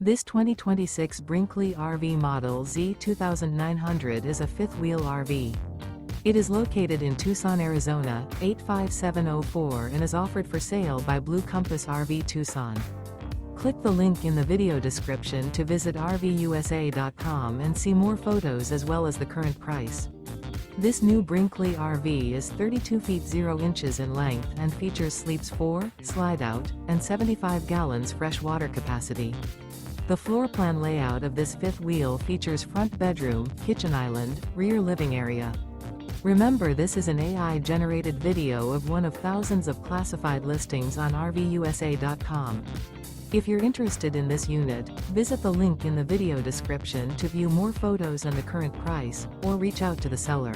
This 2026 Brinkley RV Model Z 2900 is a fifth-wheel RV. It is located in Tucson, Arizona, 85704 and is offered for sale by Blue Compass RV Tucson. Click the link in the video description to visit RVUSA.com and see more photos as well as the current price. This new Brinkley RV is 32 feet 0 inches in length and features sleeps 4, slide-out, and 75 gallons fresh water capacity. The floor plan layout of this fifth wheel features front bedroom, kitchen island, rear living area. Remember, this is an AI-generated video of one of thousands of classified listings on RVUSA.com. If you're interested in this unit, visit the link in the video description to view more photos and the current price, or reach out to the seller.